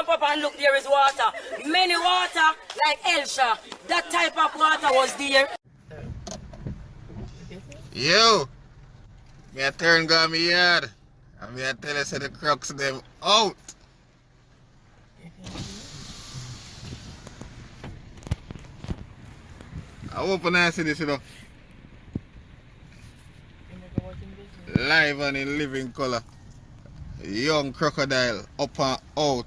jump up and look, there is water. Many water, like Elsa. That type of water was there. Yo, me a turn go me yard. And me a tell you say the crocs them out. I hope I see this, you know. Live and in living color. Young crocodile up and out.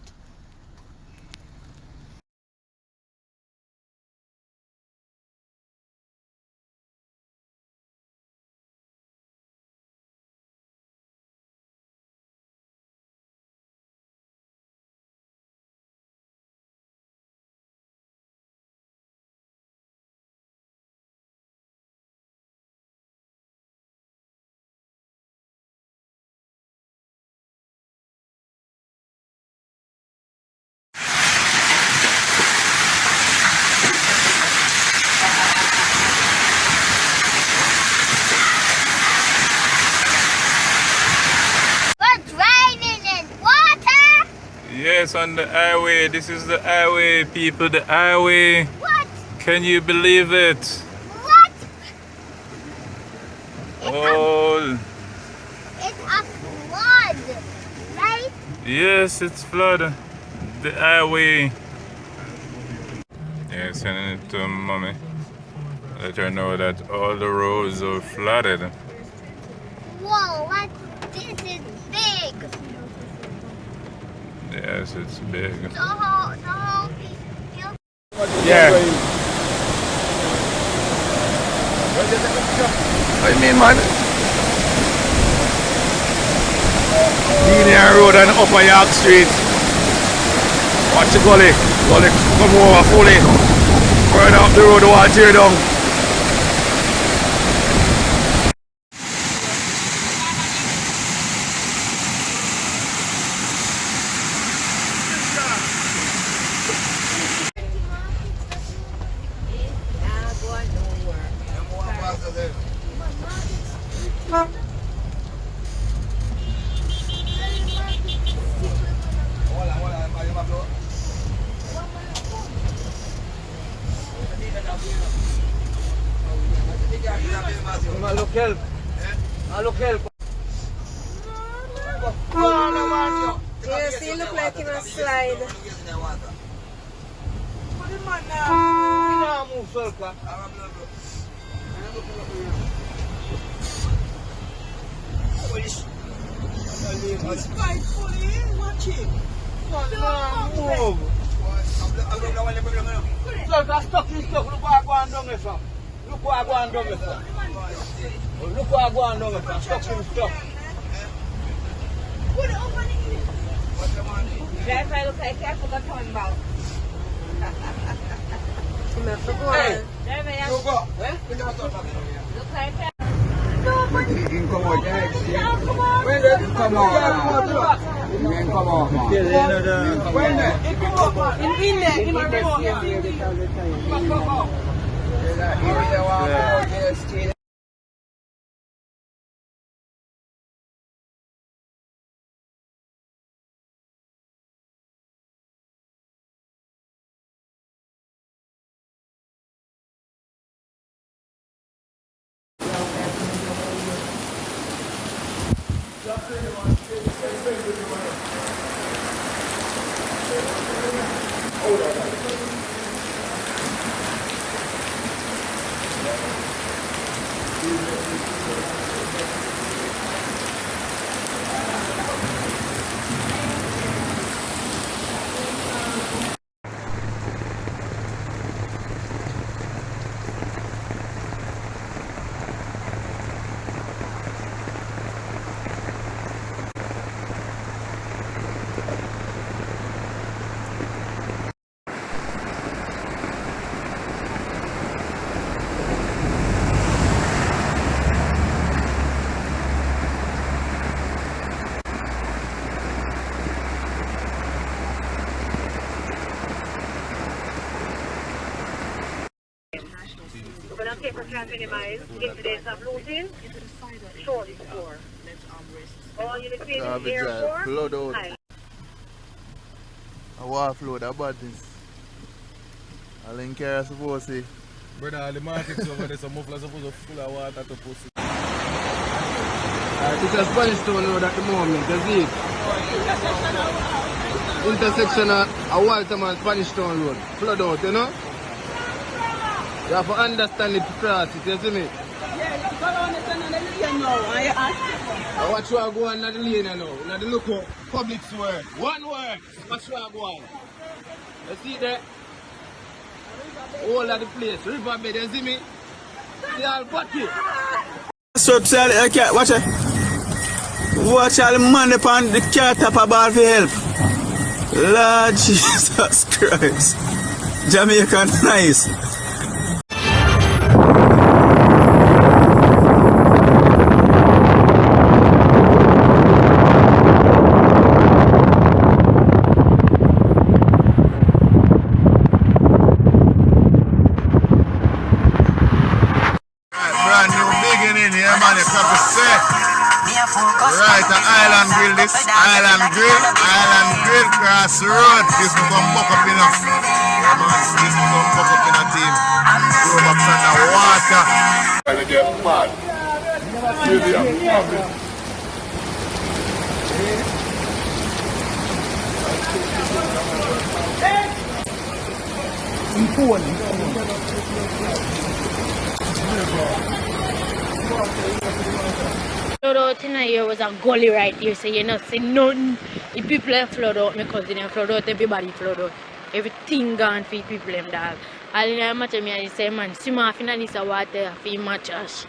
Yes, on the highway. This is the highway, people. The highway. What? Can you believe it? What? Oh. It's a flood, right? Yes, it's flood. The highway. Yeah, sending it to mommy. Let her know that all the roads are flooded. Whoa, what? This is big. Yes, it's big. The whole Yeah. What do you mean, man? Linear Road and Upper York Street. Watch the gully. Gully come over fully. Further up the road, the wall tear down. Yes, he look like him a slide. He's frightfully watching. Move. Look, that's stuck in stuff. Look what I go on down there, sir. Look what I go on down there, sir. Look what I go on down there, sir. Stuck in stuff. Put it over here. Driver look like I forgot coming back. Hey, Driver, you go. Eh? look like that. You can come out, yeah. When they come out, you can come out, man. When they come out, In there, in my remote. minimize incidents of looting, short score. All units in air force, A water flow, that badness. I'll link here, I suppose. See. Brother, all the markets over there, some mufflers supposed to full of water to pussy. This is Spanish Town Road at the moment, you see it? Intersection of Waltham and Spanish Town Road. Flood out, you know? You have to understand it to cross it, you see me? Yeah, you go on the lane now. I watch you go on the lane now. Now the look up, public word. One word. Watch you go on. You see there? All of the place. Riverbed, you see me? See all party. Okay, watch it. Watch all the money upon the car top about for help. Lord Jesus Christ. Jamaica nice. Right, the Island Grill, this Island Grill cross the road. This will come pop up in a this will come pop up in a team. Throw up on the water. Gonna get mad. Flood out in here was a gully right here, so you not see nothing. The people that flood out, my cousin and flood out, everybody flood out. Everything gone for people them dog. All in the matter me I say man, swim off in this water for your matches.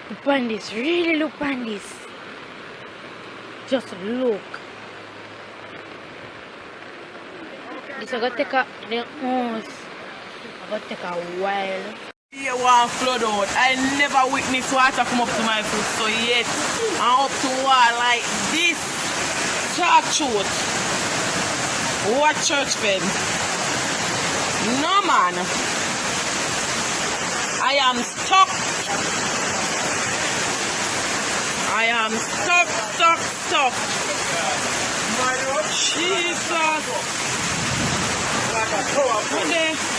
Look on this, really look on this. Just look. This is going to take a house. It's going to take a while. Here one flood out. I never witnessed water come up to my foot so yet. And up to wall like this. Chalk shoot. What church pen? No man. I am stuck. I am stuck. Jesus. Okay.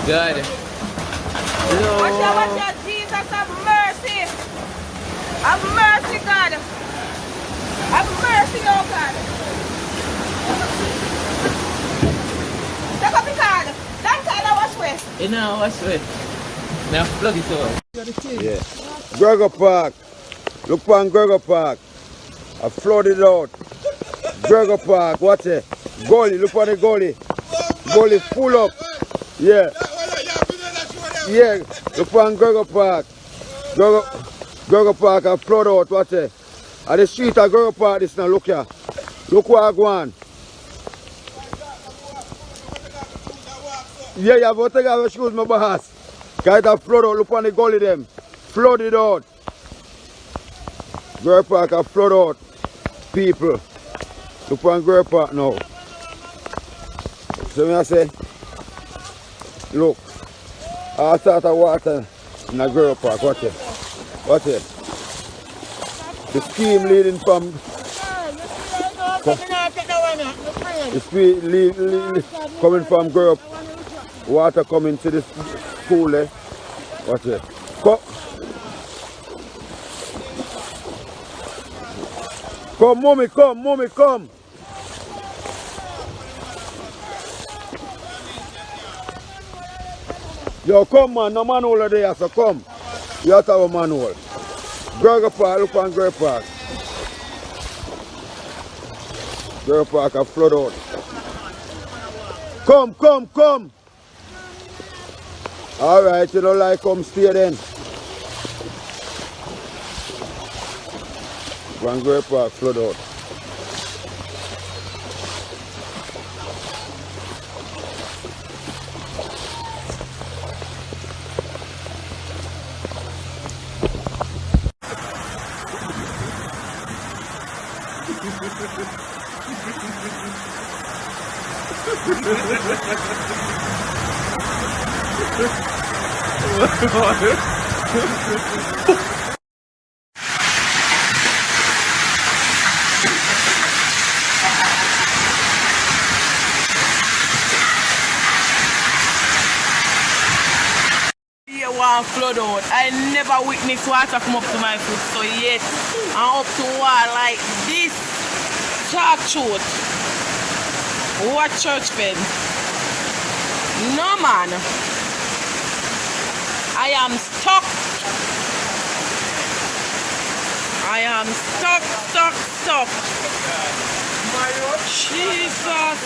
God. Watch out, Jesus, have mercy. Have mercy, God. Have mercy, oh God. Take up the card. That card I wash with. You know, wash with. Now plug it over. Yeah. Gregor Park. Look on Gregor Park. I flooded out. Gregor Park, watch it. Gully, look on the gully. Gully full up. Yeah. Yeah, look on Gregor Park. Gregor Park, I flood out, watch it. At the street I go up this now, look here. Look where I go on. Yeah, you have to take off your shoes, my boss. Because it have flood out, look on the gully them. Flooded out. Girl Park have flood out. People. Look on Girl Park now. So I say, look, all sort of water in the Girl Park, watch it. Watch it. The stream leading from the street coming from Girl, water coming to this pool there. Watch it. Come, mommy, come, mommy, come. Yo, come man, no manhole there, so come. You have to have a manhole. Girl Park, look on Girl Park. Girl Park a flood out. Come, come, come. Alright, you don't like come stay then. One Girl Park flood out. One flood out. I never witnessed water come up to my foot, so yet I'm up to water like this. Shark shoot. What church bed? No man. I am stuck. I am stuck. Jesus.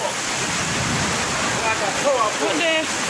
What there?